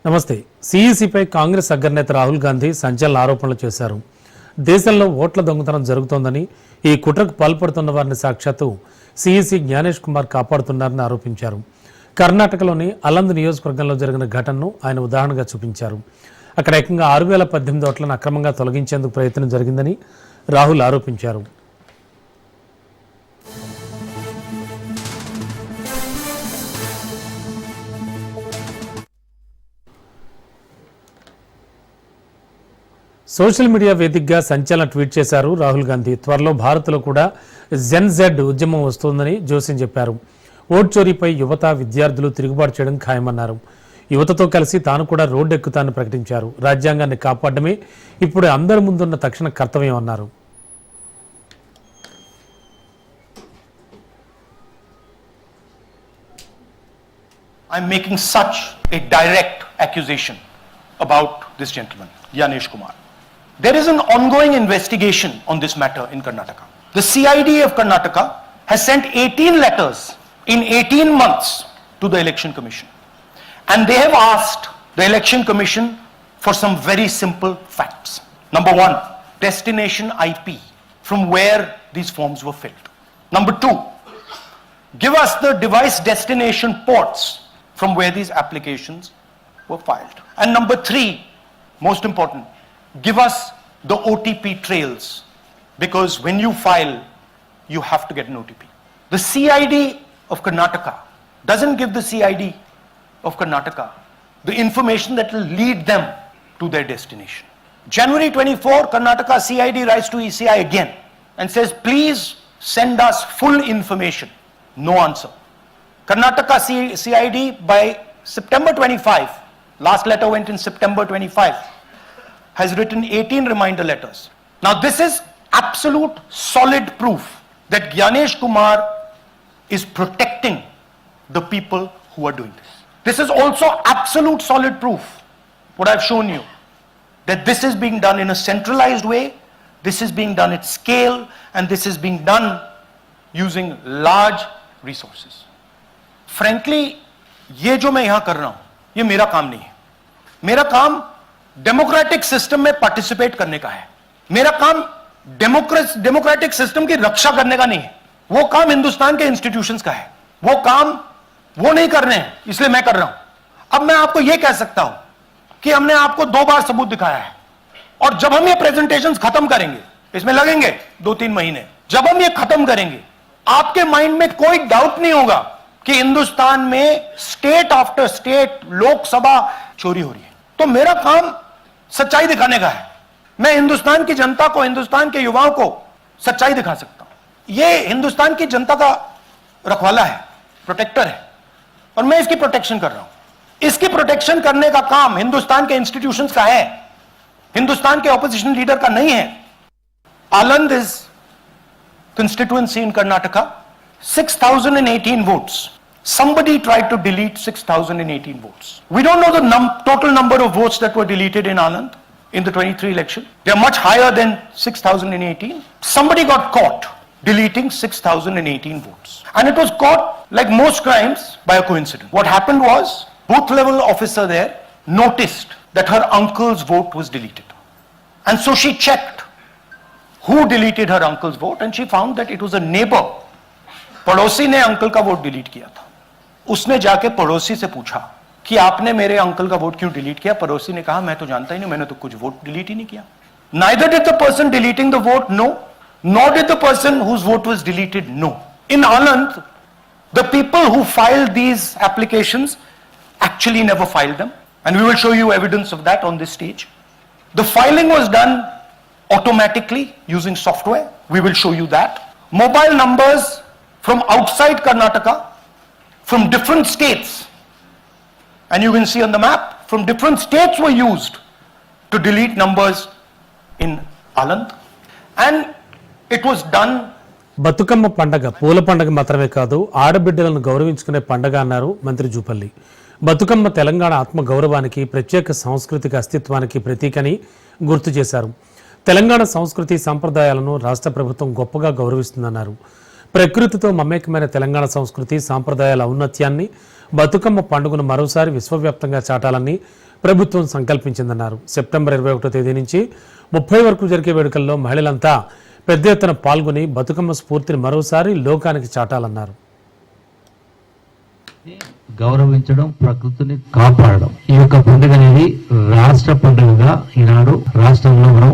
నమస్తే. సిఈసిపై కాంగ్రెస్ అగ్రనేత రాహుల్ గాంధీ సంచలన ఆరోపణలు చేశారు. దేశంలో ఓట్ల దొంగతనం జరుగుతోందని, ఈ కుట్రకు పాల్పడుతున్న వారిని సాక్షాత్తు సిఈసి జ్ఞానేష్ కుమార్ కాపాడుతున్నారని ఆరోపించారు. కర్ణాటకలోని అలంద్ నియోజకవర్గంలో జరిగిన ఘటనను ఆయన ఉదాహరణగా చూపించారు. అక్కడ ఏకంగా 6018 ఓట్లను అక్రమంగా తొలగించేందుకు ప్రయత్నం జరిగిందని రాహుల్ ఆరోపించారు. సోషల్ మీడియా వేదికగా సంచలన ట్వీట్ చేశారు రాహుల్ గాంధీ. త్వరలో భారత్లో కూడా జెన్ జెడ్ ఉద్యమం వస్తోందని జోసిన్ చెప్పారు. ఓట్ చోరీపై యువత, విద్యార్థులు తిరుగుబాటు చేయడం ఖాయమన్నారు. యువతతో కలిసి తాను కూడా రోడ్డెక్కుతానని ప్రకటించారు. రాజ్యాంగాన్ని కాపాడమే ఇప్పుడు అందరి ముందున్న తక్షణ కర్తవ్యం అన్నారు. I'm making such a direct accusation about this gentleman, Gyanesh Kumar. There is an ongoing investigation on this matter in Karnataka. The CID of Karnataka has sent 18 letters in 18 months to the Election Commission. And they have asked the Election Commission for some very simple facts. Number one, destination IP from where these forms were filled. Number two, give us the device destination ports from where these applications were filed. And number three, most important, give us the OTP trails, because when you file, you have to get an OTP. The CID of Karnataka doesn't give the CID of Karnataka the information that will lead them to their destination. January 24, Karnataka CID writes to ECI again and says, please send us full information. No answer. Karnataka CID by September 25, last letter went in September 25, has written 18 reminder letters. Now this is absolute solid proof that Gyanesh Kumar is protecting the people who are doing this. This is also absolute solid proof, what I've shown you, that this is being done in a centralized way, this is being done at scale, and this is being done using large resources. Frankly, ये जो मैं यहां कर रहा हूं, ये मेरा काम नहीं है. मेरा काम डेमोक्रेटिक सिस्टम में पार्टिसिपेट करने का है. मेरा काम डेमोक्रेटिक सिस्टम की रक्षा करने का नहीं है. वो काम हिंदुस्तान के इंस्टीट्यूशंस का है. वो काम वो नहीं कर रहे हैं, इसलिए मैं कर रहा हूं. अब मैं आपको यह कह सकता हूं कि हमने आपको 2 बार सबूत दिखाया है, और जब हम ये प्रेजेंटेशंस खत्म करेंगे, इसमें लगेंगे 2-3 महीने, जब हम ये खत्म करेंगे, आपके माइंड में कोई डाउट नहीं होगा कि हिंदुस्तान में स्टेट आफ्टर स्टेट लोकसभा चोरी हो रही है. तो मेरा काम सच्चाई दिखाने का है. मैं हिंदुस्तान की जनता को, हिंदुस्तान के युवाओं को सच्चाई दिखा सकता हूं. ये हिंदुस्तान की जनता का रखवाला है, प्रोटेक्टर है, और मैं इसकी प्रोटेक्शन कर रहा हूं. इसकी प्रोटेक्शन करने का काम हिंदुस्तान के इंस्टीट्यूशंस का है, हिंदुस्तान के ऑपोजिशन लीडर का नहीं है. Aland is constituency in Karnataka, 6,018 votes. Somebody tried to delete 6,018 votes. We don't know the total number of votes that were deleted in Anand in the 23 election. They are much higher than 6,018. Somebody got caught deleting 6,018 votes. And it was caught, like most crimes, by a coincidence. What happened was, booth level officer there noticed that her uncle's vote was deleted. And so she checked who deleted her uncle's vote, and she found that it was a neighbor. पड़ोसी ने uncle का vote delete किया था. उसने जाके पड़ोसी से पूछा कि आपने मेरे अंकल का वोट क्यों डिलीट किया. पड़ोसी ने कहा, मैं तो जानता ही नहीं, मैंने तो कुछ वोट डिलीट ही नहीं किया. Neither did the person deleting the vote know, nor did the person whose vote was deleted know. In Anand, the people who filed these applications actually never filed them, and we will show you evidence of that on this stage. The filing was done automatically using software. We will show you that. Mobile numbers from outside Karnataka, from different states, and you can see on the map, from different states were used to delete numbers in Aland, and it was done. Bathukamma పండగ పూల పండగ మాత్రమే కాదు, ఆడబిడ్డలను గౌరవించుకునే పండగ అన్నారు మంత్రి జూపల్లి. బతుకమ్మ తెలంగాణ ఆత్మ గౌరవానికి, ప్రత్యేక సాంస్కృతిక అస్తిత్వానికి ప్రతీకని గుర్తు చేశారు. తెలంగాణ సంస్కృతి సంప్రదాయాలను రాష్ట్ర ప్రభుత్వం గొప్పగా గౌరవిస్తుందన్నారు. ప్రకృతితో మమేకమైన తెలంగాణ సంస్కృతి సాంప్రదాయాల ఔన్నత్యాన్ని బతుకమ్మ పండుగను మరోసారి విశ్వవ్యాప్తంగా చాటాలని ప్రభుత్వం సంకల్పించిందన్నారు. సెప్టెంబర్ 21వ తేదీ నుంచి 30 వరకు జరిగే వేడుకల్లో మహిళలంతా పెద్ద ఎత్తున పాల్గొని బతుకమ్మ స్ఫూర్తిని మరోసారి లోకానికి చాటాలన్నారు. గౌరవించడం, ప్రకృతిని కాపాడడం, ఈ యొక్క పండుగ అనేది రాష్ట్ర పండుగగా ఈనాడు రాష్ట్రంలో మనం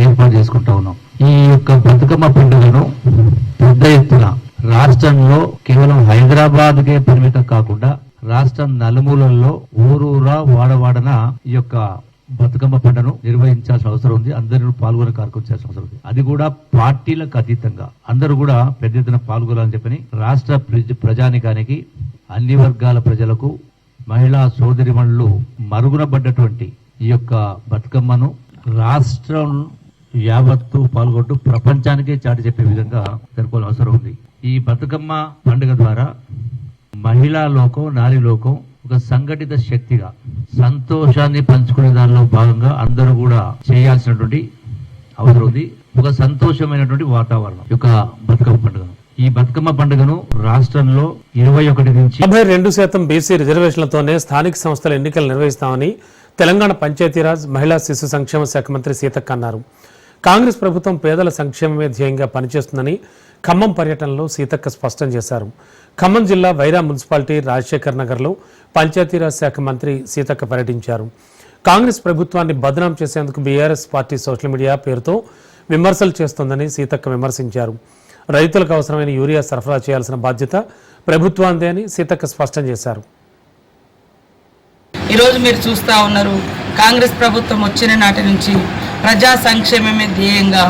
ఏర్పాటు చేసుకుంటా ఉన్నాం. ఈ యొక్క బతుకమ్మ పండుగను పెద్ద ఎత్తున రాష్ట్రంలో కేవలం హైదరాబాద్కే పరిమితం కాకుండా రాష్ట్రం నలుమూలల్లో ఊరూరా వాడవాడన ఈ యొక్క బతుకమ్మ పండుగను నిర్వహించాల్సిన అవసరం ఉంది. అందరూ పాల్గొనే కార్యక్రమం చేయాల్సిన అవసరం ఉంది. అది కూడా పార్టీలకు అతీతంగా అందరూ కూడా పెద్ద ఎత్తున పాల్గొనాలని చెప్పని రాష్ట్ర ప్రజానికానికి, అన్ని వర్గాల ప్రజలకు, మహిళా సోదరిమణులు మరుగునబడ్డటువంటి ఈ యొక్క బతుకమ్మను రాష్ట్రం యావత్తు పాల్గొంటూ ప్రపంచానికే చాటి చెప్పే విధంగా జరుపుకోవాల్సిన అవసరం ఉంది. ఈ బతుకమ్మ పండుగ ద్వారా మహిళా లోకం, నారీ లోకం ఒక సంఘటిత శక్తిగా సంతోషాన్ని పంచుకునే దానిలో భాగంగా అందరూ కూడా చేయాల్సినటువంటి అవసరం ఉంది. ఒక సంతోషమైనటువంటి వాతావరణం యొక్క బతుకమ్మ పండుగను, ఈ బతుకమ్మ పండుగను రాష్ట్రంలో 21 నుంచి 52% బీసీ రిజర్వేషన్లతోనే స్థానిక సంస్థల ఎన్నికలు నిర్వహిస్తామని తెలంగాణ పంచాయతీరాజ్, మహిళా శిశు సంక్షేమ శాఖ మంత్రి సీతక్క అన్నారు. కాంగ్రెస్ ప్రభుత్వం పేదల సంక్షేమమే ధ్యేయంగా పనిచేస్తుందని ఖమ్మం పర్యటనలో సీతక్క స్పష్టం చేశారు. ఖమ్మం జిల్లా వైరా మున్సిపాలిటీ రాజశేఖర్ నగర్లో పంచాయతీరాజ్ శాఖ మంత్రి సీతక్క పర్యటించారు. కాంగ్రెస్ ప్రభుత్వాన్ని బదనాం చేసేందుకు బీఆర్ఎస్ పార్టీ సోషల్ మీడియా పేరుతో విమర్శలు చేస్తోందని సీతక్క విమర్శించారు. రైతులకు అవసరమైన యూరియా సరఫరా చేయాల్సిన బాధ్యత ప్రభుత్వాందే అని సీతక్క స్పష్టం చేశారు. ఈరోజు మీరు చూస్తూ ఉన్నారు, కాంగ్రెస్ ప్రభుత్వం వచ్చిన నాటి నుంచి ప్రజా సంక్షేమమే ధ్యేయంగా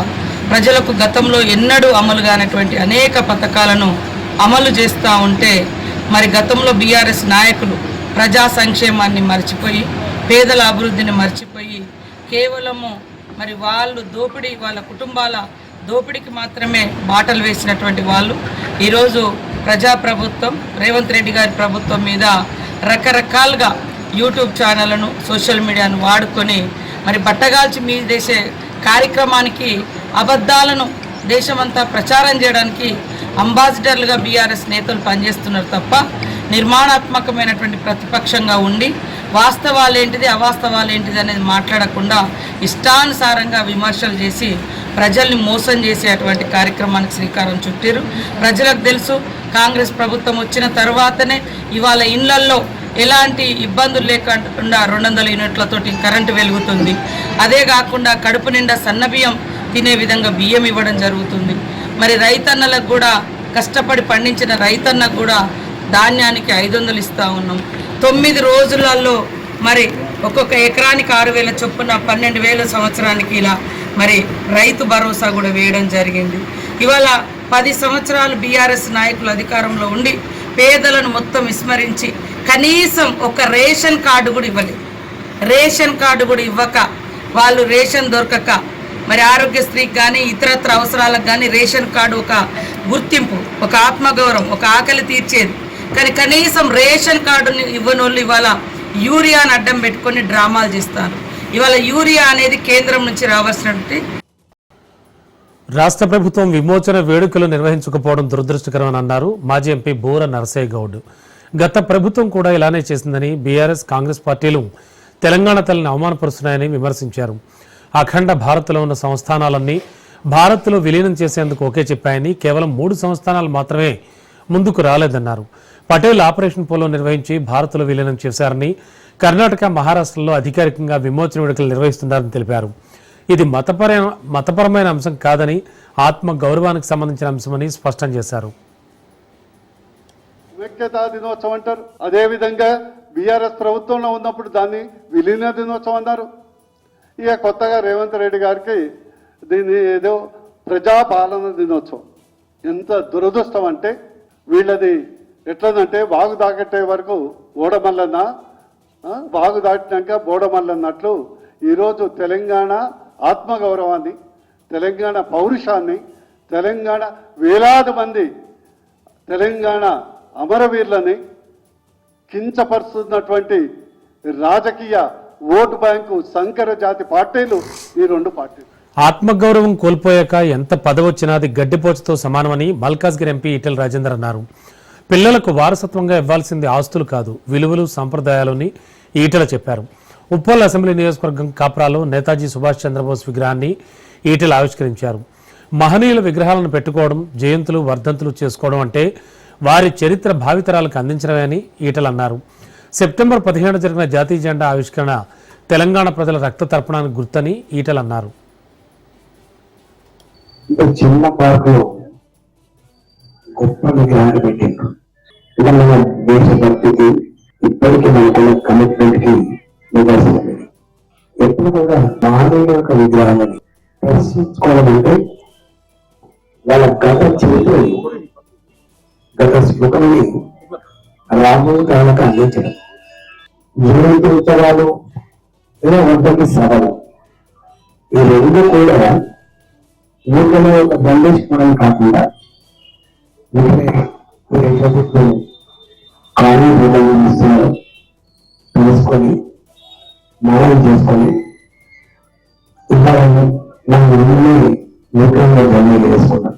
ప్రజలకు గతంలో ఎన్నడూ అమలు కానటువంటి అనేక పథకాలను అమలు చేస్తూ ఉంటే, మరి గతంలో బీఆర్ఎస్ నాయకులు ప్రజా సంక్షేమాన్ని మర్చిపోయి, పేదల అభివృద్ధిని మర్చిపోయి, కేవలము మరి వాళ్ళు దోపిడీ, వాళ్ళ కుటుంబాల దోపిడీకి మాత్రమే బాటలు వేసినటువంటి వాళ్ళు ఈరోజు ప్రజాప్రభుత్వం, రేవంత్ రెడ్డి గారి ప్రభుత్వం మీద రకరకాలుగా యూట్యూబ్ ఛానళ్లను, సోషల్ మీడియాను వాడుకొని మరి బట్టగాల్చి మీ దేశే కార్యక్రమానికి అబద్ధాలను దేశమంతా ప్రచారం చేయడానికి అంబాసిడర్లుగా బీఆర్ఎస్ నేతలు పనిచేస్తున్నారు తప్ప నిర్మాణాత్మకమైనటువంటి ప్రతిపక్షంగా ఉండి వాస్తవాలేంటిది, అవాస్తవాలేంటిది అనేది మాట్లాడకుండా ఇష్టానుసారంగా విమర్శలు చేసి ప్రజల్ని మోసం చేసేటువంటి కార్యక్రమానికి శ్రీకారం చుట్టారు. ప్రజలకు తెలుసు, కాంగ్రెస్ ప్రభుత్వం వచ్చిన తర్వాతనే ఇవాళ ఇళ్లల్లో ఎలాంటి ఇబ్బందులు లేకుండా 200 యూనిట్లతోటి కరెంటు వెలుగుతుంది. అదే కాకుండా కడుపు నిండా సన్నబియ్యం తినే విధంగా బియ్యం ఇవ్వడం జరుగుతుంది. మరి రైతన్నలకు కూడా, కష్టపడి పండించిన రైతన్నకు కూడా ధాన్యానికి 500 ఇస్తూ ఉన్నాం. 9 రోజులలో మరి ఒక్కొక్క ఎకరానికి 6,000 చొప్పున 12,000 సంవత్సరానికి ఇలా మరి రైతు భరోసా కూడా వేయడం జరిగింది. ఇవాళ 10 సంవత్సరాలు బీఆర్ఎస్ నాయకులు అధికారంలో ఉండి పేదలను మొత్తం విస్మరించి కనీసం ఒక రేషన్ కార్డు కూడా ఇవ్వలేదు. రేషన్ కార్డు కూడా ఇవ్వక, వాళ్ళు రేషన్ దొరకక, మరి ఆరోగ్యశ్రీకి కానీ ఇతరత్ర అవసరాలకు కానీ రేషన్ కార్డు ఒక గుర్తింపు, ఒక ఆత్మగౌరవం, ఒక ఆకలి తీర్చేది. కానీ కనీసం రేషన్ కార్డుని ఇవ్వని వాళ్ళు ఇవాళ యూరియాను అడ్డం పెట్టుకొని డ్రామాలు చేస్తారు. ఇవాళ యూరియా అనేది కేంద్రం నుంచి రావాల్సినటువంటి. రాష్ట్ర ప్రభుత్వం విమోచన వేడుకలు నిర్వహించకపోవడం దురదృష్టకరమని అన్నారు మాజీ ఎంపీ బూర నరసయ్య గౌడ్. గత ప్రభుత్వం కూడా ఇలానే చేసిందని, బీఆర్ఎస్, కాంగ్రెస్ పార్టీలు తెలంగాణ తల్లిని అవమానపరుస్తున్నాయని విమర్శించారు. అఖండ భారత్లో ఉన్న సంస్థానాలన్నీ భారత్లో విలీనం చేసేందుకు ఓకే చెప్పాయని, కేవలం 3 సంస్థానాలు మాత్రమే ముందుకు రాలేదన్నారు. పటేల్ ఆపరేషన్ పోలో నిర్వహించి భారత్లో విలీనం చేశారని, కర్ణాటక, మహారాష్ట్రలో అధికారికంగా విమోచన వేడుకలు నిర్వహిస్తున్నారని తెలిపారు. ఇది మతపరమైన అంశం కాదని, ఆత్మ గౌరవానికి సంబంధించిన అంశమని స్పష్టం చేశారు. సమైక్యతా దినోత్సవం అంటారు. అదేవిధంగా బీఆర్ఎస్ ప్రభుత్వంలో ఉన్నప్పుడు దాన్ని విలీన దినోత్సవం అన్నారు. ఇక కొత్తగా రేవంత్ రెడ్డి గారికి దీన్ని ఏదో ప్రజాపాలన దినోత్సవం. ఎంత దురదృష్టం అంటే, వీళ్ళది ఎట్లనంటే వాగు దాకట్టే వరకు ఓడమల్లన్న, వాగు దాటినాక బోడమల్లన్నట్లు ఈరోజు తెలంగాణ ఆత్మగౌరవాన్ని, తెలంగాణ పౌరుషాన్ని, తెలంగాణ వేలాది మంది తెలంగాణ అమరవీరులని కించపరుస్తున్నటువంటి రాజకీయ ఓటు బ్యాంకు సంకర జాతి పార్టీలు ఈ 2 పార్టీలు. ఆత్మగౌరవం కోల్పోయాక ఎంత పదవొచ్చినా అది గడ్డిపోచుతో సమానమని మల్కాజ్గిరి ఎంపీ ఈటెల రాజేందర్ అన్నారు. పిల్లలకు వారసత్వంగా ఇవ్వాల్సింది ఆస్తులు కాదు, విలువలు, సంప్రదాయాలని ఈటెల చెప్పారు. ఉప్పల్ అసెంబ్లీ నియోజకవర్గం కాప్రాలో నేతాజీ సుభాష్ చంద్రబోస్ విగ్రహాన్ని ఈటెల ఆవిష్కరించారు. మహనీయుల విగ్రహాలను పెట్టుకోవడం, జయంతులు వర్ధంతులు చేసుకోవడం అంటే వారి చరిత్ర భావితరాలకు అందించడమే అని ఈటెల అన్నారు. సెప్టెంబర్ 15 జరిగిన జాతీయ జెండా ఆవిష్కరణ తెలంగాణ ప్రజల రక్త తర్పణానికి గుర్తని ఈటెల అన్నారు. చిన్న పార్కులో గొప్ప విగ్రహాన్ని పెట్టిండ్రు. ఇది మన దేశభక్తికి ఇప్పటికీ మనకున్న కమిట్మెంట్ కి నిదర్శనం. ఎప్పుడు కూడా మానవుల యొక్క విగ్రహాన్ని దర్శించుకోవాలంటే వాళ్ళ గత చరిత్ర, గత స్మృతుల్ని రాబోయే కాలకు అందించడం. జయంతి ఉత్సవాలు లేదా వర్ధంతి సభలు, ఈ రెండు కూడా ఊరిలో ఒక బంధించుకోవడం కాకుండా కానీ తెలుసుకొని మనం చేసుకొని ఇంకా మనం ఇల్లు నూతనంగా జర్నీ చేసుకున్నాం.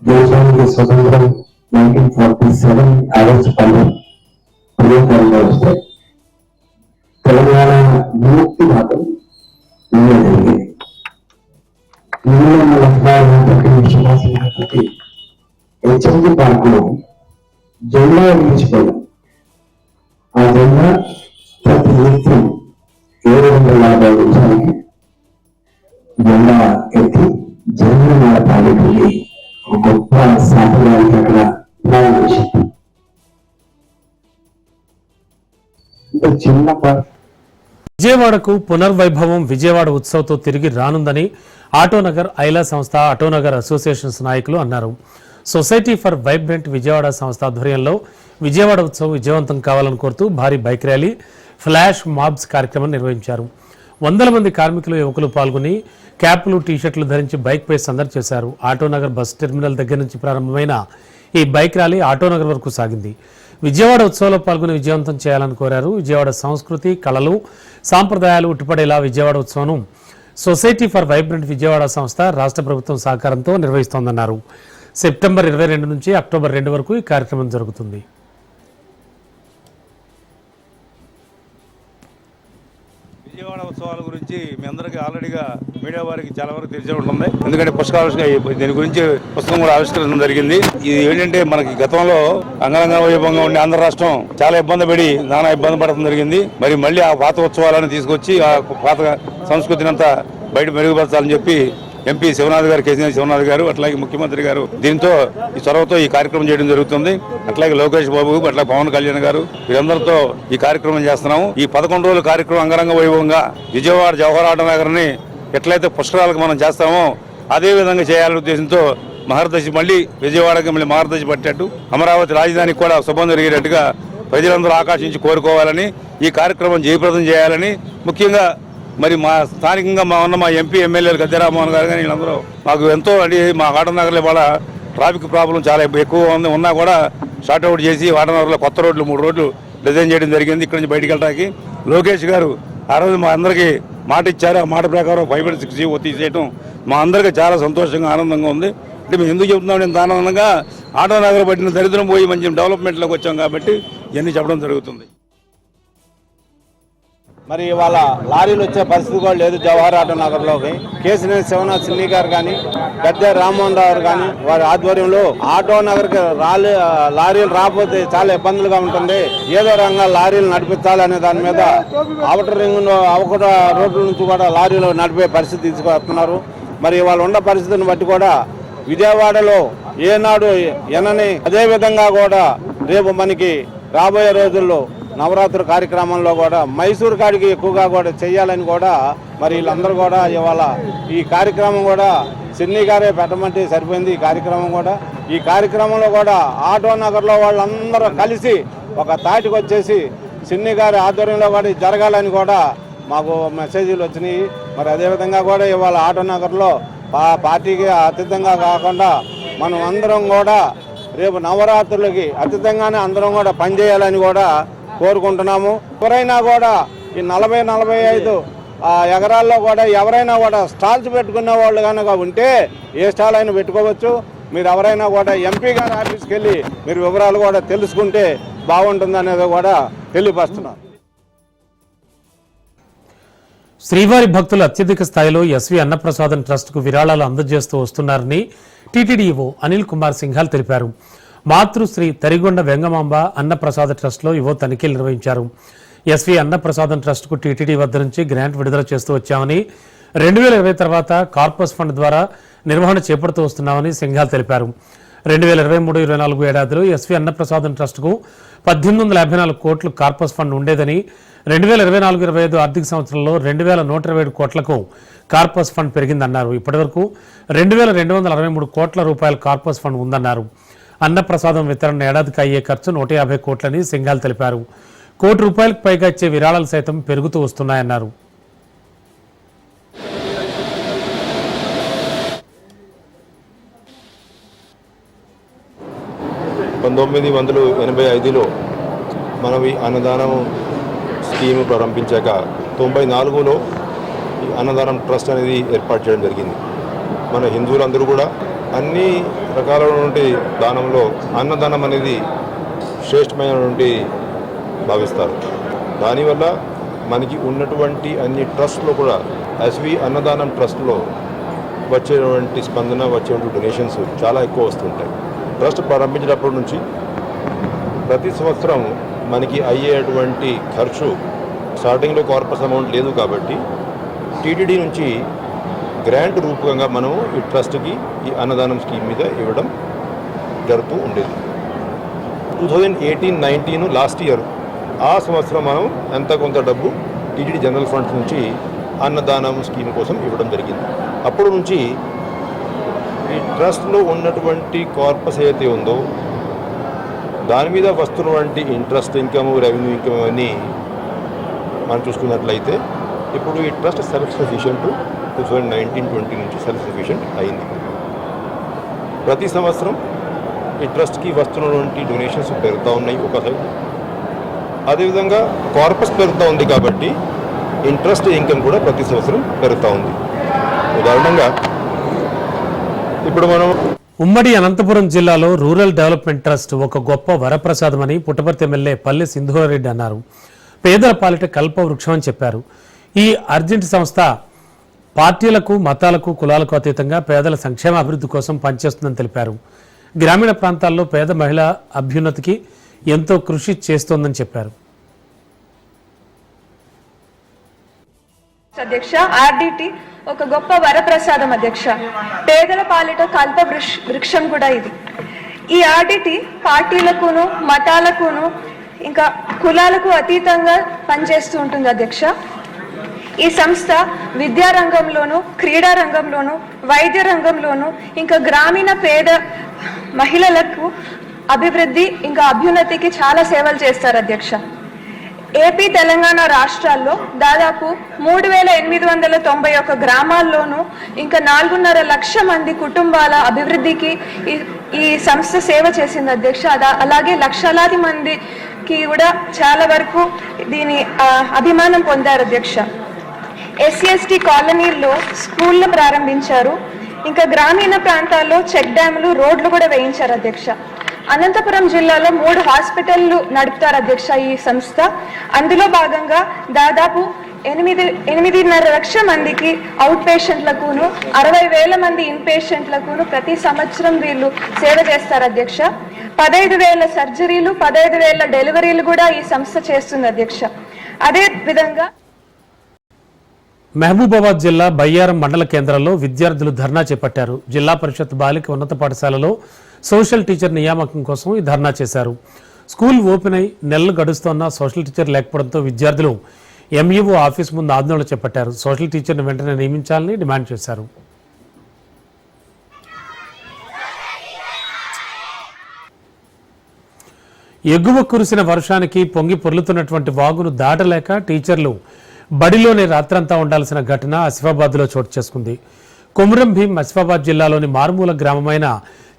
దేశానికి స్వతంత్రం 1947 ఆగస్టు 12 వస్తే తెలంగాణ విముక్తి మాత్రం ఇల్లే జరిగింది. హెచ్ఎంజి పార్కులో జెండా ఎగిరించిపోయాం. ఆ జెండా ప్రతి నిత్యం 750 నిమిషాలకి జెండా ఎత్తి జెండా తాలూకి ఒక గొప్ప సాంప్రదాయానికి అక్కడ ప్రారంభించాం. చిన్న విజయవాడకు పునర్వైభవం విజయవాడ ఉత్సవ్తో తిరిగి రానుందని ఆటోనగర్ ఐలా సంస్థ, ఆటోనగర్ అసోసియేషన్స్ నాయకులు అన్నారు. సొసైటీ ఫర్ వైబ్రెంట్ విజయవాడ సంస్థ ఆధ్వర్యంలో విజయవాడ ఉత్సవం విజయవంతం కావాలని కోరుతూ భారీ బైక్ ర్యాలీ, ఫ్లాష్ మాబ్స్ కార్యక్రమం నిర్వహించారు. 100 మంది కార్మికులు, యువకులు పాల్గొని క్యాప్లు, టీషర్ట్లు ధరించి బైక్పై సందడి చేశారు. ఆటోనగర్ బస్ టెర్మినల్ దగ్గర నుంచి ప్రారంభమైన ఈ బైక్ ర్యాలీ ఆటోనగర్ వరకు సాగింది. విజయవాడ ఉత్సవంలో పాల్గొని విజయవంతం చేయాలని కోరారు. విజయవాడ సంస్కృతి, కళలు, సాంప్రదాయాలు ఉట్టిపడేలా విజయవాడ ఉత్సవం సొసైటీ ఫర్ వైబ్రెంట్ విజయవాడ సంస్థ రాష్ట్ర ప్రభుత్వం సహకారంతో నిర్వహిస్తోందన్నారు. సెప్టెంబర్ 22 నుంచి అక్టోబర్ 2 వరకు ఈ కార్యక్రమం జరుగుతుంది. విజయవాడ ఉత్సవాల గురించి మీ అందరికీ ఆల్రెడీగా మీడియా వారికి చాలా వరకు తెలిసే ఉంటుంది. ఎందుకంటే పుస్తకావిష్కరణ, దీని గురించి పుస్తకం కూడా ఆవిష్కరించడం జరిగింది. ఇది ఏంటంటే మనకి గతంలో అంగరంగ వైభవంగా ఉండే ఆంధ్ర రాష్ట్రం చాలా ఇబ్బంది పడి నానా ఇబ్బంది పడటం జరిగింది. మరి మళ్ళీ ఆ పాత ఉత్సవాలను తీసుకొచ్చి ఆ పాత సంస్కృతిని అంతా బయట మెరుగుపరచాలని చెప్పి ఎంపీ శివనాథ్ గారు, కేసీఆర్ శివనాథ్ గారు, అట్లాగే ముఖ్యమంత్రి గారు దీంతో ఈ చొరవతో ఈ కార్యక్రమం చేయడం జరుగుతుంది. అట్లాగే లోకేష్ బాబు, అట్లాగే పవన్ కళ్యాణ్ గారు, వీరందరితో ఈ కార్యక్రమం చేస్తున్నాము. ఈ 11 రోజుల కార్యక్రమం అంగరంగ వైభవంగా విజయవాడ జవహర్ ఆటో నగర్ని ఎట్లయితే పుష్కరాలకు మనం చేస్తామో అదే విధంగా చేయాలనే ఉద్దేశంతో మహర్దశి మళ్ళీ విజయవాడకి మళ్ళీ మహర్దశి పట్టేట్టు, అమరావతి రాజధానికి కూడా శుభం జరిగేటట్టుగా ప్రజలందరూ ఆకాశించి కోరుకోవాలని, ఈ కార్యక్రమం జయప్రదం చేయాలని, ముఖ్యంగా మరి మా స్థానికంగా మా ఎంపీ, ఎమ్మెల్యేలు గద్దె రామ్మోహన్ గారు కానీ వీళ్ళందరూ మాకు ఎంతో అంటే మా ఆటోనగర్లో ఇవాళ ట్రాఫిక్ ప్రాబ్లం చాలా ఎక్కువ ఉన్నా కూడా షార్ట్అవుట్ చేసి ఆటోనగర్లో కొత్త రోడ్లు 3 రోడ్లు డిజైన్ చేయడం జరిగింది. ఇక్కడి నుంచి బయటికి వెళ్ళడానికి లోకేష్ గారు ఆ రోజు మా అందరికీ మాట ఇచ్చారు. ఆ మాట ప్రకారం 5-6 తీసేయడం మా అందరికీ చాలా సంతోషంగా, ఆనందంగా ఉంది. అంటే మేము ఎందుకు చెబుతున్నాం, ఇంత ఆనందంగా ఆటోనగర్ పట్టిన దరిద్రం పోయి మంచి డెవలప్మెంట్లోకి వచ్చాం కాబట్టి ఇవన్నీ చెప్పడం జరుగుతుంది. మరి ఇవాళ లారీలు వచ్చే పరిస్థితి కూడా లేదు జవహర్ ఆటో నగర్లోకి. కేసీఆర్ శివనాథ్ సిన్ని గారు కానీ, గద్దె రామ్మోహన్ రావు కానీ వారి ఆధ్వర్యంలో ఆటో నగర్కి లారీలు రాకపోతే చాలా ఇబ్బందులుగా ఉంటుంది. ఏదో రంగా లారీలు నడిపించాలనే దాని మీద అవుటర్ రింగ్ అవకట రోడ్ల నుంచి కూడా లారీలు నడిపే పరిస్థితి తీసుకొస్తున్నారు. మరి ఇవాళ ఉన్న పరిస్థితిని బట్టి కూడా విజయవాడలో ఏనాడు ఎనని అదే విధంగా కూడా రేపు మనకి రాబోయే రోజుల్లో నవరాత్రి కార్యక్రమంలో కూడా మైసూరు కాడికి ఎక్కువగా కూడా చేయాలని కూడా మరి వీళ్ళందరూ కూడా ఇవాళ ఈ కార్యక్రమం కూడా సిన్ని గారే పెట్టమంటే సరిపోయింది. ఈ కార్యక్రమంలో కూడా ఆటో నగర్లో వాళ్ళందరూ కలిసి ఒక తాటికి వచ్చేసి సిన్ని గారి ఆధ్వర్యంలో కూడా జరగాలని కూడా మాకు మెసేజీలు వచ్చినాయి. మరి అదేవిధంగా కూడా ఇవాళ ఆటో నగర్లో పార్టీకి అతీతంగా కాకుండా మనం అందరం కూడా రేపు నవరాత్రులకి అతీతంగానే అందరం కూడా పనిచేయాలని కూడా కోరుకుంటున్నాము. ఎవరైనా కూడా ఈ 40-45 ఎకరాల్లో కూడా ఎవరైనా కూడా స్టాల్స్ పెట్టుకునే వాళ్ళు కనుక ఉంటే ఏ స్టాల్ అయినా పెట్టుకోవచ్చు. మీరు ఎవరైనా కూడా ఎంపీ గారి ఆఫీస్కి వెళ్ళి మీరు వివరాలు కూడా తెలుసుకుంటే బాగుంటుంది అనేది కూడా తెలియపరుస్తున్నారు. శ్రీవారి భక్తులు అత్యధిక స్థాయిలో ఎస్వి అన్నప్రసాదం ట్రస్టుకు విరాళాలు అందజేస్తూ వస్తున్నారని టీటీడీఓ అనిల్ కుమార్ సింఘాల్ తెలిపారు. మాతృశ్రీ తరిగొండ వెంగమాంబ అన్నప్రసాద ట్రస్టులో ఈవో తనిఖీలు నిర్వహించారు. ఎస్వి అన్నప్రసాదం ట్రస్టుకు టీటీడీ వద్ద నుంచి గ్రాంట్ విడుదల చేస్తూ వచ్చామని, 2020 తర్వాత కార్పస్ ఫండ్ ద్వారా నిర్వహణ చేపడుతూ వస్తున్నామని సింఘాల్ తెలిపారు. 2023-24 ఏడాదిలో ఎస్వి అన్నప్రసాదం ట్రస్టుకు 1854 కోట్లు కార్పస్ ఫండ్ ఉండేదని, 2024-25 ఆర్థిక సంవత్సరంలో 2127 కోట్లకు కార్పస్ ఫండ్ పెరిగిందన్నారు. ఇప్పటివరకు 2263 కోట్ల రూపాయల కార్పస్ ఫండ్ ఉందన్నారు. అన్నప్రసాదం వితరణ ఏడాదికి అయ్యే ఖర్చు 150 కోట్లని సింఘాల్ తెలిపారు. కోటి రూపాయలకు పైగా ఇచ్చే విరాళాలు సైతం పెరుగుతూ వస్తున్నాయన్నారు. పంతొమ్మిది 1985లో మనం ఈ అన్నదానం స్కీమ్ ప్రారంభించాక 94లో ఈ అన్నదానం ట్రస్ట్ అనేది ఏర్పాటు చేయడం జరిగింది. మన హిందువులందరూ కూడా అన్ని రకాలైనటువంటి దానంలో అన్నదానం అనేది శ్రేష్టమైనటువంటి భావిస్తారు. దానివల్ల మనకి ఉన్నటువంటి అన్ని ట్రస్ట్లో కూడా ఎస్వి అన్నదానం ట్రస్ట్లో వచ్చేటువంటి స్పందన, వచ్చేటువంటి డొనేషన్స్ చాలా ఎక్కువ వస్తుంటాయి. ట్రస్ట్ ప్రారంభించినప్పటి నుంచి ప్రతి సంవత్సరం మనకి అయ్యేటువంటి ఖర్చు, స్టార్టింగ్లో కార్పస్ అమౌంట్ లేదు కాబట్టి టీటీడీ నుంచి గ్రాంట్ రూపకంగా మనం ఈ ట్రస్ట్కి ఈ అన్నదానం స్కీమ్ మీద ఇవ్వడం జరుగుతూ ఉండేది. 2018-19 లాస్ట్ ఇయర్ ఆ సంవత్సరం మనం ఎంత కొంత డబ్బు టీటీడీ జనరల్ ఫండ్స్ నుంచి అన్నదానం స్కీమ్ కోసం ఇవ్వడం జరిగింది. అప్పటి నుంచి ఈ ట్రస్ట్లో ఉన్నటువంటి కార్పస్ ఏదైతే ఉందో దాని మీద వస్తున్నటువంటి ఇంట్రెస్ట్ ఇన్కమ్, రెవెన్యూ ఇన్కమ్ అన్నీ మనం చూసుకున్నట్లయితే ఇప్పుడు ఈ ట్రస్ట్ సెల్ఫ్ సఫిషియెంట్ 2019-20 నుంచి సెల్ఫ్ సఫిషియెంట్ అయింది. ప్రతి సంవత్సరం ఈ ట్రస్ట్కి వస్తున్నటువంటి డొనేషన్స్ పెరుగుతూ ఉన్నాయి ఒక సైడ్, అదేవిధంగా కార్పస్ పెరుగుతూ ఉంది కాబట్టి ఇంట్రెస్ట్ ఇన్కమ్ కూడా ప్రతి సంవత్సరం పెరుగుతూ ఉంది. ఉదాహరణంగా ఇప్పుడు మనం ఉమ్మడి అనంతపురం జిల్లాలో రూరల్ డెవలప్మెంట్ ట్రస్ట్ ఒక గొప్ప వరప్రసాదమని పుట్టపర్తి ఎమ్మెల్యే పల్లె సింధూరారెడ్డి అన్నారు. పేదల పాలిట కల్ప వృక్షం అని చెప్పారు. ఈ అర్జెంట్ సంస్థ పార్టీలకు, మతాలకు, కులాలకు అతీతంగా పేదల సంక్షేమాభివృద్ధి కోసం పనిచేస్తుందని తెలిపారు. గ్రామీణ ప్రాంతాల్లో పేద మహిళ అభ్యున్నతికి ఎంతో కృషి చేస్తోందని చెప్పారు. అధ్యక్ష, ఆర్డిటి ఒక గొప్ప వరప్రసాదం అధ్యక్ష. పేదల పాలిట కల్ప వృక్షం కూడా ఇది. ఈ ఆర్డిటి పార్టీలకును, మతాలకును, ఇంకా కులాలకు అతీతంగా పనిచేస్తూ ఉంటుంది అధ్యక్ష. ఈ సంస్థ విద్యా రంగంలోను, క్రీడా రంగంలోను, వైద్య రంగంలోను, ఇంకా గ్రామీణ పేద మహిళలకు అభివృద్ధి ఇంకా అభ్యున్నతికి చాలా సేవలు చేస్తారు అధ్యక్ష. ఏపీ, తెలంగాణ రాష్ట్రాల్లో దాదాపు 3891 గ్రామాల్లోనూ ఇంకా 4.5 లక్షల మంది కుటుంబాల అభివృద్ధికి ఈ సంస్థ సేవ చేసింది అధ్యక్ష. అలాగే లక్షలాది మందికి కూడా చాలా వరకు దీని అభిమానం పొందారు అధ్యక్ష. SC/ST కాలనీల్లో స్కూళ్ళు ప్రారంభించారు. ఇంకా గ్రామీణ ప్రాంతాల్లో చెక్ డ్యాములు, రోడ్లు కూడా వేయించారు అధ్యక్ష. అనంతపురం జిల్లాలో 3 హాస్పిటళ్లు నడుపుతారు అధ్యక్ష ఈ సంస్థ. అందులో భాగంగా దాదాపు 8.5 లక్షల మందికి అవుట్ పేషెంట్లకును, 60,000 మంది ఇన్ పేషెంట్లకును ప్రతి సంవత్సరం వీళ్ళు సేవ చేస్తారు అధ్యక్ష. 15,000 సర్జరీలు, 15,000 డెలివరీలు కూడా ఈ సంస్థ చేస్తుంది అధ్యక్ష. అదే విధంగా మహబూబాబాద్ జిల్లా బయ్యారం మండల కేంద్రంలో విద్యార్థులు ధర్నా చేపట్టారు. జిల్లా పరిషత్ బాలిక ఉన్నత పాఠశాలలో సోషల్ టీచర్ నియామకం కోసం ఈ ధర్నా చేశారు. స్కూల్ ఓపెన్ అయి నెలలు గడుస్తున్నా సోషల్ టీచర్ లేకపోవడంతో విద్యార్థులు MUO ఆఫీస్ ముందు ఆందోళన చేపట్టారు. సోషల్ టీచర్ను వెంటనే నియమించాలని డిమాండ్ చేశారు. ఎగువ కురిసిన వర్షానికి పొంగి పొర్లుతున్నటువంటి వాగును దాటలేక టీచర్లు బడిలోనే రాత్రంతా ఉండాల్సిన ఘటన ఆసిఫాబాద్లో చోటు చేసుకుంది. కొమురం భీం ఆసిఫాబాద్ జిల్లాలోని మారుమూల గ్రామమైన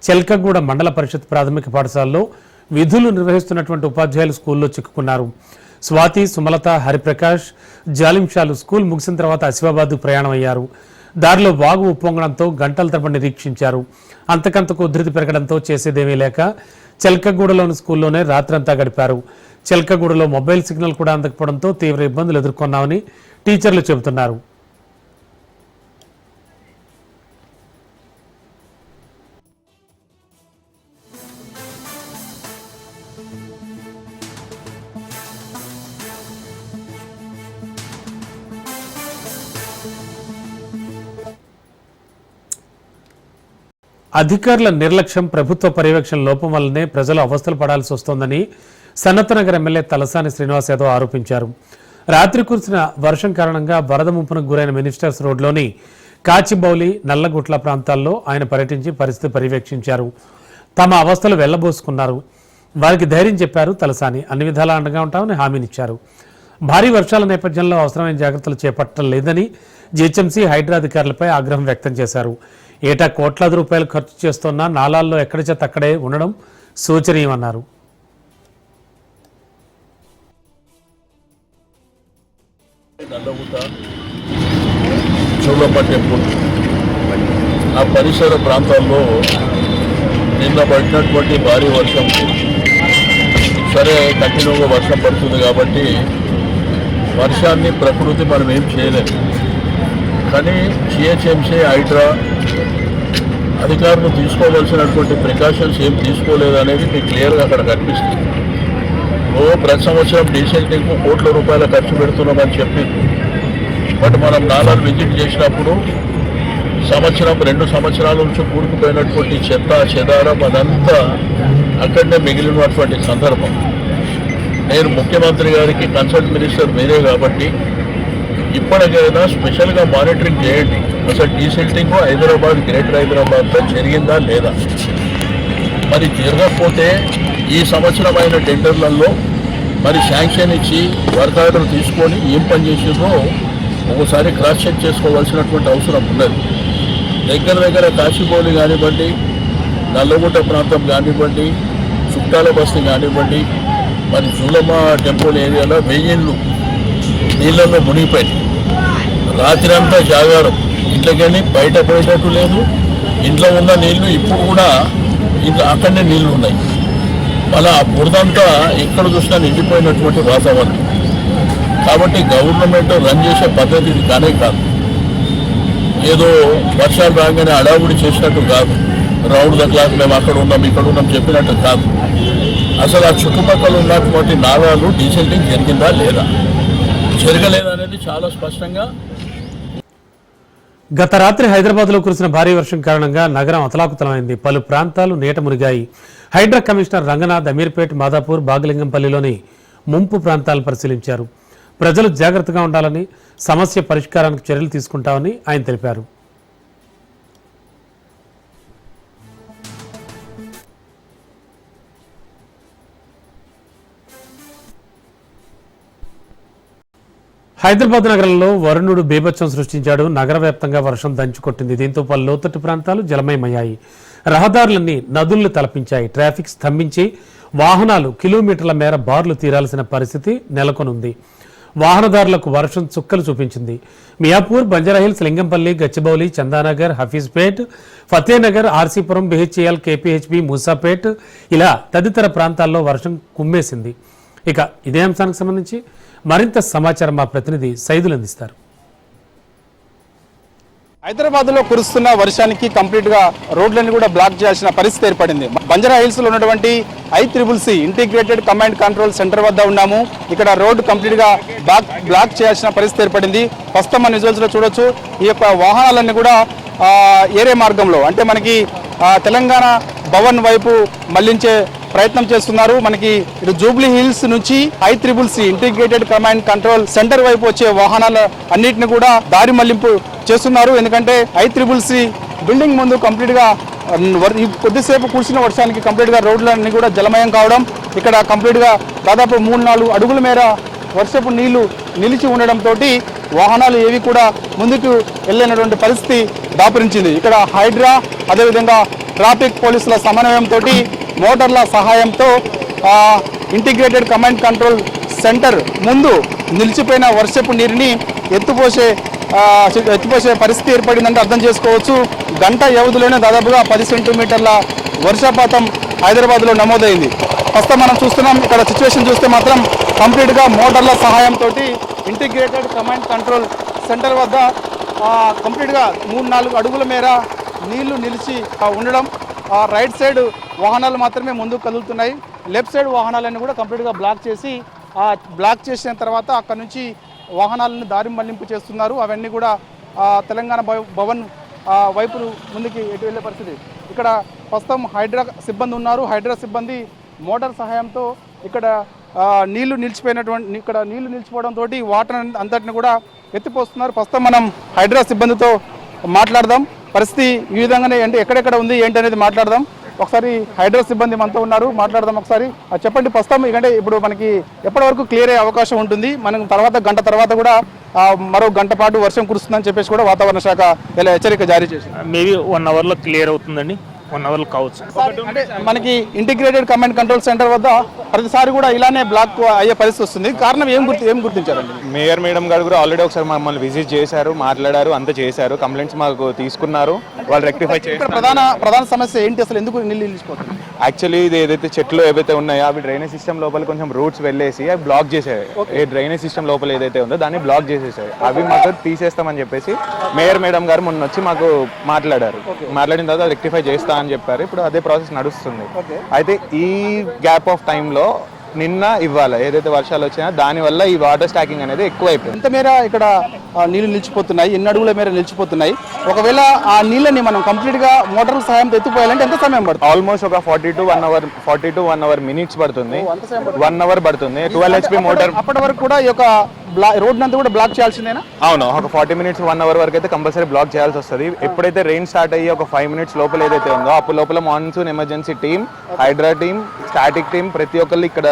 చెల్కగూడ మండల పరిషత్ ప్రాథమిక పాఠశాలలో విధులు నిర్వహిస్తున్నటువంటి ఉపాధ్యాయులు స్కూల్లో చిక్కుకున్నారు. స్వాతి, సుమలత, హరిప్రకాష్, జాలింషాలు స్కూల్ ముగిసిన తర్వాత ఆసిఫాబాద్ ప్రయాణం అయ్యారు. దారిలో వాగు ఉప్పొంగడంతో గంటల తరబడి నిరీక్షించారు. అంతకంతకు ఉధృతి పెరగడంతో చేసేదేమీ లేక చెల్కగూడలోని స్కూల్లోనే రాత్రంతా గడిపారు. చిలకగూడలో మొబైల్ సిగ్నల్ కూడా అందకపోవడంతో తీవ్ర ఇబ్బందులు ఎదుర్కొన్నామని టీచర్లు చెబుతున్నారు. అధికారుల నిర్లక్ష్యం, ప్రభుత్వ పర్యవేక్షణ లోపం వల్లనే ప్రజలు అవస్థలు పడాల్సి వస్తోందని సనత్నగర్ ఎమ్మెల్యే తలసాని శ్రీనివాస్ యాదవ్ ఆరోపించారు. రాత్రి కురిసిన వర్షం కారణంగా వరద ముంపునకు గురైన మినిస్టర్స్ రోడ్లోని కాచిబౌలి, నల్లగుట్ల ప్రాంతాల్లో ఆయన పర్యటించి పరిస్థితి పర్యవేక్షించారు. తమ అవస్థలు వెళ్లబోసుకున్నారు. వారికి ధైర్యం చెప్పారు తలసాని. అన్ని విధాలా అండగా ఉంటామని హామీనిచ్చారు. భారీ వర్షాల నేపథ్యంలో అవసరమైన జాగ్రత్తలు చేపట్టడం లేదని జీహెచ్ఎంసీ, హైడ్రా అధికారులపై ఆగ్రహం వ్యక్తం చేశారు. ఏటా కోట్లాది రూపాయలు ఖర్చు చేస్తున్నా నాలాల్లో ఎక్కడి చేత అక్కడే ఉండడం శోచనీయమన్నారు. నల్లగుట్ట, చూలమ్మ టెంపుల్ ఆ పరిసర ప్రాంతాల్లో నిన్న పడినటువంటి భారీ వర్షం, సరే కంటిన్యూగా వర్షం పడుతుంది కాబట్టి వర్షాన్ని ప్రకృతి మనం ఏం చేయలేము. కానీ జిహెచ్ఎంసీ, హైడ్రా అధికారులు తీసుకోవాల్సినటువంటి ప్రికాషన్స్ ఏం తీసుకోలేదు అనేది మీకు క్లియర్గా అక్కడ కనిపిస్తుంది. ప్రతి సంవత్సరం డీసెంటింగ్కు కోట్ల రూపాయల ఖర్చు పెడుతున్నామని చెప్పింది. బట్ మనం నాలాలు విజిట్ చేసినప్పుడు సంవత్సరం, 2 సంవత్సరాల నుంచి కూరుకుపోయినటువంటి చెత్త చెదారం అదంతా అక్కడనే మిగిలినటువంటి సందర్భం. నేను ముఖ్యమంత్రి గారికి కన్సల్ట్ మినిస్టర్ మీరే కాబట్టి ఇప్పటికైనా స్పెషల్గా మానిటరింగ్ చేయండి. అసలు డీసెల్టింగ్ హైదరాబాద్, గ్రేటర్ హైదరాబాద్లో జరిగిందా లేదా? మరి జరగకపోతే ఈ సంవత్సరమైన టెండర్లలో మరి శాంక్షన్ ఇచ్చి వర్క్ ఆర్డర్ తీసుకొని ఏం పని చేసిందో ఒకసారి క్రాస్ చెక్ చేసుకోవాల్సినటువంటి అవసరం ఉన్నది. దగ్గర కాశీబౌలి కానివ్వండి, నల్లగుట్ట ప్రాంతం కానివ్వండి, చుట్టాల బస్తీ కానివ్వండి, మరి చూలమ్మ టెంపుల్ ఏరియాలో 1000 ఇళ్ళు నీళ్ళల్లో మునిగిపోయింది. రాత్రి అంతా జాగారం, ఇంట్లోకెళ్ళి బయట పోయేటట్టు లేదు. ఇంట్లో ఉన్న నీళ్లు ఇప్పుడు కూడా ఇంట్లో అక్కడనే నీళ్లు ఉన్నాయి. మళ్ళీ ఆ బురదంతా ఎక్కడ చూసినా నిండిపోయినటువంటి వాతావరణం. కాబట్టి గవర్నమెంట్ రన్ చేసే పద్ధతి ఇది కానే కాదు. ఏదో వర్షాలు రాగానే అడావుడి చేసినట్టు కాదు. రౌండ్ ద క్లాక్ మేము అక్కడ ఉన్నాం, ఇక్కడ ఉన్నాం చెప్పినట్టు కాదు. అసలు ఆ చుట్టుపక్కల ఉన్నటువంటి నాలాలు డీసెంటింగ్ జరిగిందా లేదా, జరగలేదా అనేది చాలా స్పష్టంగా. గత రాత్రి హైదరాబాద్లో కురిసిన భారీ వర్షం కారణంగా నగరం అతలాకుతలమైంది. పలు ప్రాంతాలు నీట మునిగాయి. హైడ్రా కమిషనర్ రంగనాథ్ అమీర్పేట్, మాదాపూర్, బాగలింగంపల్లిలోని ముంపు ప్రాంతాలను పరిశీలించారు. ప్రజలు జాగ్రత్తగా ఉండాలని, సమస్య పరిష్కారానికి చర్యలు తీసుకుంటామని ఆయన తెలిపారు. హైదరాబాద్ నగరంలో వరుణుడు బీభత్సం సృష్టించాడు. నగర వ్యాప్తంగా వర్షం దంచుకొట్టింది. దీంతో పలు లోతట్టు ప్రాంతాలు జలమయమయ్యాయి. రహదారులన్నీ నదులను తలపించాయి. ట్రాఫిక్ స్తంభించి వాహనాలు కిలోమీటర్ల మేర బార్లు తీరాల్సిన పరిస్థితి నెలకొనుంది. వాహనదారులకు వర్షం చుక్కలు చూపించింది. మియాపూర్, బంజారాహిల్స్, లింగంపల్లి, గచ్చిబౌలి, చందానగర్, హఫీజ్పేట్, ఫతేనగర్, ఆర్సీపురం, బిహెచ్ఏఎల్, కేపీహెచ్బి, మూసాపేట్ ఇలా తదితర ప్రాంతాల్లో వర్షం కుమ్మేసింది. ఇక ఇదే అంశానికి సంబంధించి మరింత సమాచారం మా ప్రతినిధి సైదులు అందిస్తారు. హైదరాబాద్లో కురుస్తున్న వర్షానికి కంప్లీట్ గా రోడ్లన్నీ కూడా బ్లాక్ చేయాల్సిన పరిస్థితి ఏర్పడింది. బంజారాహిల్స్ లో ఉన్నటువంటి ICCC integrated command control centre వద్ద ఉన్నాము. ఇక్కడ రోడ్డు కంప్లీట్ గా బ్లాక్ చేయాల్సిన పరిస్థితి ఏర్పడింది. ప్రస్తుతం మన విజువల్స్ లో చూడొచ్చు, ఈ యొక్క వాహనాలన్నీ కూడా ఏరే మార్గంలో అంటే మనకి తెలంగాణ భవన్ వైపు మళ్లించే ప్రయత్నం చేస్తున్నారు. మనకి ఇటు జూబ్లీ హిల్స్ నుంచి ICCC integrated command control centre వైపు వచ్చే వాహనాల అన్నిటిని కూడా దారి మళ్లింపు చేస్తున్నారు. ఎందుకంటే ICCC బిల్డింగ్ ముందు కంప్లీట్ గా కొద్దిసేపు కురిసిన వర్షానికి కంప్లీట్ గా రోడ్లన్నీ కూడా జలమయం కావడం, ఇక్కడ కంప్లీట్ గా దాదాపు 3-4 అడుగుల మేర వర్షపు నీళ్లు నిలిచి ఉండడంతో వాహనాలు ఏవి కూడా ముందుకు వెళ్ళినటువంటి పరిస్థితి దాపురించింది. ఇక్కడ హైడ్రా అదేవిధంగా ట్రాఫిక్ పోలీసుల సమన్వయంతో, మోటార్ల సహాయంతో ఇంటిగ్రేటెడ్ కమాండ్ కంట్రోల్ సెంటర్ ముందు నిలిచిపోయిన వర్షపు నీరుని ఎత్తిపోసే పరిస్థితి ఏర్పడిందంటే అర్థం చేసుకోవచ్చు. గంట వ్యవధిలోనే దాదాపుగా 10 సెంటీమీటర్ల వర్షపాతం హైదరాబాద్లో నమోదైంది. ప్రస్తుతం మనం చూస్తున్నాం ఇక్కడ సిచ్యువేషన్ చూస్తే మాత్రం కంప్లీట్గా మోటార్ల సహాయంతో ఇంటిగ్రేటెడ్ కమాండ్ కంట్రోల్ సెంటర్ వద్ద కంప్లీట్గా 3-4 అడుగుల మేర నీళ్లు నిలిచి ఉండడం. రైట్ సైడ్ వాహనాలు మాత్రమే ముందుకు కదులుతున్నాయి. లెఫ్ట్ సైడ్ వాహనాలన్నీ కూడా కంప్లీట్గా బ్లాక్ చేసి బ్లాక్ చేసిన తర్వాత అక్కడ నుంచి వాహనాలను దారి మళ్లింపు చేస్తున్నారు. అవన్నీ కూడా తెలంగాణ భవన్ వైపు ముందుకి ఎటు వెళ్ళే పరిస్థితి. ఇక్కడ ప్రస్తుతం హైడ్రా సిబ్బంది ఉన్నారు. హైడ్రా సిబ్బంది మోటార్ సహాయంతో ఇక్కడ నీళ్లు నిలిచిపోవడంతో వాటర్ అంతటిని కూడా ఎత్తిపోస్తున్నారు. ప్రస్తుతం మనం హైడ్రా సిబ్బందితో మాట్లాడదాం. పరిస్థితి ఈ విధంగానే అంటే ఎక్కడెక్కడ ఉంది ఏంటి అనేది మాట్లాడదాం. ఒకసారి హైడ్రా సిబ్బంది మనతో ఉన్నారు, మాట్లాడదాం. ఒకసారి చెప్పండి ప్రస్తుతం, ఎందుకంటే ఇప్పుడు మనకి ఎప్పటి వరకు క్లియర్ అయ్యే అవకాశం ఉంటుంది? మనం గంట తర్వాత కూడా మరో గంట పాటు వర్షం కురుస్తుందని చెప్పేసి కూడా వాతావరణ శాఖ ఇలా హెచ్చరిక జారీ చేసింది. మేబీ 1 అవర్లో క్లియర్ అవుతుందండి, 1 అవర్లో కావచ్చు. అంటే మనకి ఇంటిగ్రేటెడ్ కమాండ్ కంట్రోల్ సెంటర్ వద్ద ప్రతిసారి కూడా ఇలానే బ్లాక్ అయ్యే పరిస్థితి వస్తుంది. కారణం ఏం గుర్తించారండి? మేయర్ మేడం గారు కూడా ఆల్రెడీ ఒకసారి మమ్మల్ని విజిట్ చేశారు, మాట్లాడారు, అంతా చేశారు. కంప్లైంట్స్ మాకు తీసుకున్నారు, వాళ్ళు రెక్టిఫై చేశారు. ప్రధాన సమస్య ఏంటి అసలు? ఎందుకు నీళ్ళు నిలిచిపోతుంది? యాక్చువల్లీ ఇది ఏదైతే చెట్లు ఏవైతే ఉన్నాయో అవి డ్రైనేజ్ సిస్టమ్ లోపల కొంచెం రూట్స్ వెళ్ళేసి అవి బ్లాక్ చేసాయి. ఏ డ్రైనేజ్ సిస్టమ్ లోపల ఏదైతే ఉందో దాన్ని బ్లాక్ చేసేసాయి. అవి మాకు తీసేస్తామని చెప్పేసి మేయర్ మేడం గారు మొన్న వచ్చి మాకు మాట్లాడారు. మాట్లాడిన తర్వాత రెక్టిఫై చేస్తా అని చెప్పారు. ఇప్పుడు అదే ప్రాసెస్ నడుస్తుంది. అయితే ఈ గ్యాప్ ఆఫ్ టైంలో నిన్న ఇవాళ ఏదైతే వర్షాలు వచ్చినా దానివల్ల ఈ వాటర్ స్టాకింగ్ అనేది ఎక్కువ అయిపోయింది. ఎంత మేర ఇక్కడ నీళ్లు నిలిచిపోతున్నాయి, ఎన్ని అడుగుల మేర నిలిచిపోతున్నాయి? ఒకవేళ ఆ నీళ్ళని మనం కంప్లీట్ గా మోటార్ల సహాయంతో ఎత్తిపోయాలంటే ఎంత సమయం పడుతుంది? ఆల్మోస్ట్ ఒక 40 to 1 hour మినిట్స్ పడుతుంది. 1 hour పడుతుంది. 12 HP మోటార్. అప్పటి వరకు కూడా ఈ యొక్క రోడ్ అంతా కూడా బ్లాక్ చేయాల్సిందేనా? అవును, ఒక 40 minutes 1 hour వరకు అయితే కంపల్సరీ బ్లాక్ చేయాల్సి వస్తుంది. ఎప్పుడైతే రెయిన్ స్టార్ట్ అయ్యి ఒక 5 minutes లోపల ఏదైతే ఉందో అప్పుడు లోపల monsoon emergency team, HYDRAA team, static team ప్రతి ఒక్కళ్ళు ఇక్కడ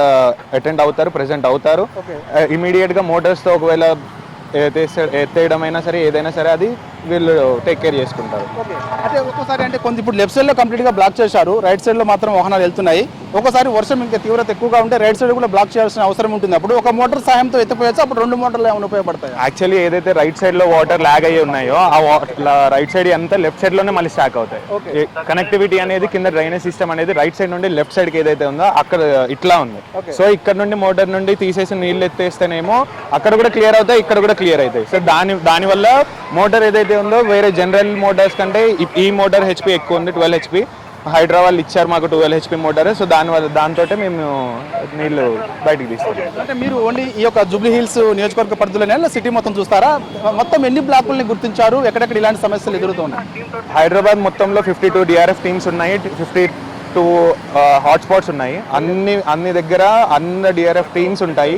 అటెండ్ అవుతారు, ప్రెసెంట్ అవుతారు. ఇమీడియట్ గా మోటార్స్ తో ఒకవేళ ఎత్తేయడం అయినా సరే ఏదైనా సరే అది వీళ్ళు టేక్ కేర్ చేసుకుంటారు. అంటే ఒక్కోసారి అంటే కొంత ఇప్పుడు లెఫ్ట్ సైడ్ లో కంప్లీట్ గా బ్లాక్ చేశారు, రైట్ సైడ్ లో మాత్రం వాహనాలు వెళ్తున్నాయి. ఒక్కోసారి వర్షం ఇంకా తీవ్రత ఎక్కువగా ఉంటే రైట్ సైడ్ కూడా బ్లాక్ చేయాల్సిన అవసరం ఉంటుంది. అప్పుడు ఒక మోటార్ సాయంతో ఎత్తిపోయచ్చు, అప్పుడు 2 మోటార్లు ఏమైనా ఉపయోగపడతాయి? యాక్చువల్లీ ఏదైతే రైట్ సైడ్ లో వాటర్ లాగ్ అయ్యి ఉన్నాయో ఆ రైట్ సైడ్ అంతా లెఫ్ట్ సైడ్ లోనే మళ్ళీ స్టాక్ అవుతాయి. కనెక్టివిటీ అనేది కింద డ్రైనేజ్ సిస్టమ్ అనేది రైట్ సైడ్ నుండి లెఫ్ట్ సైడ్ కి ఏదైతే ఉందో అక్కడ ఇట్లా ఉంది. సో ఇక్కడ నుండి మోటార్ నుండి తీసేసి నీళ్ళు ఎత్తేస్తేనేమో అక్కడ కూడా క్లియర్ అవుతాయి, ఇక్కడ కూడా క్లియర్ అవుతాయి. సో దానివల్ల మోటార్ ఏదైతే ఉందో వేరే జనరల్ మోటార్స్ కంటే ఈ మోటార్ హెచ్పి ఎక్కువ ఉంది, 12 HP. హైడ్రా వాళ్ళు ఇచ్చారు మాకు 12 HP మోటార్. సో దాంతో మేము నీళ్లు బయటికి తీస్తాం. అంటే మీరు ఓన్లీ ఈ యొక్క జూబ్లీ హిల్స్ నియోజకవర్గ పరిధిలోనే సిటీ మొత్తం చూస్తారా? మొత్తం ఎన్ని బ్లాకుల్ని గుర్తించారు? ఎక్కడెక్కడ ఇలాంటి సమస్యలు ఎదురుతున్నాయి? హైదరాబాద్ మొత్తంలో 52 DRF టీమ్స్ ఉన్నాయి, 52 హాట్స్పాట్స్ ఉన్నాయి. అన్ని దగ్గర అన్ని DRF టీమ్స్ ఉంటాయి,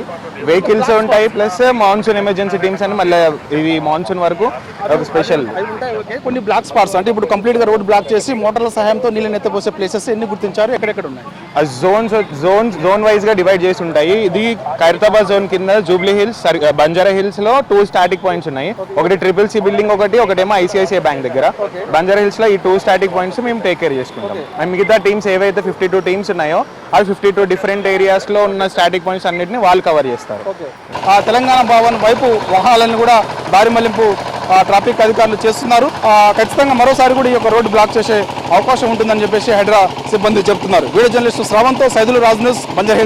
వెహికల్స్ ఉంటాయి, ప్లస్ మాన్సూన్ ఎమర్జెన్సీ టీమ్స్ అని మళ్ళీ ఇవి మాన్సూన్ వరకు ఒక స్పెషల్. కొన్ని బ్లాక్ స్పాట్స్ అంటే ఇప్పుడు కంప్లీట్ గా రోడ్ బ్లాక్ చేసి మోటార్ల సహాయంతో నీళ్ళని ఎత్తపోసే ప్లేసెస్ ఎన్ని గుర్తించారు? ఎక్కడెక్కడ ఉన్నాయి? జోన్ వైజ్ గా డివైడ్ చేసి ఉంటాయి. ఇది ఖైరతాబాద్ జోన్ కింద జూబ్లీ హిల్స్, బంజారా హిల్స్ లో 2 స్టాటిక్ పాయింట్స్ ఉన్నాయి. ఒకటి CCC బిల్డింగ్, ఒకటేమో ICICI బ్యాంక్ దగ్గర. బంజారా హిల్స్ లో ఈ 2 స్టాటిక్ పాయింట్స్ మేము టేక్ కేర్ చేసుకుంటాం. అండ్ మిగతా టీమ్స్ ఏవైతే 52 టీమ్స్ ఉన్నాయో అవి 52 డిఫరెంట్ ఏరియాస్ లో ఉన్న స్టాటిక్ పాయింట్స్ అన్నిటిని వాళ్ళు కవర్ చేస్తారు. తెలంగాణ భవన్ వైపు వాహనాలను కూడా దారి మళ్లింపు ట్రాఫిక్ అధికారులు చేస్తున్నారు. ఖచ్చితంగా మరోసారి కూడా ఈ యొక్క రోడ్డు బ్లాక్ చేసే అవకాశం ఉంటుందని చెప్పేసి హైడ్రా సిబ్బంది చెబుతున్నారు. వీడియో జర్నలిస్టు శ్రావంతో సైదులు రాజ్ న్యూస్, బంజారా.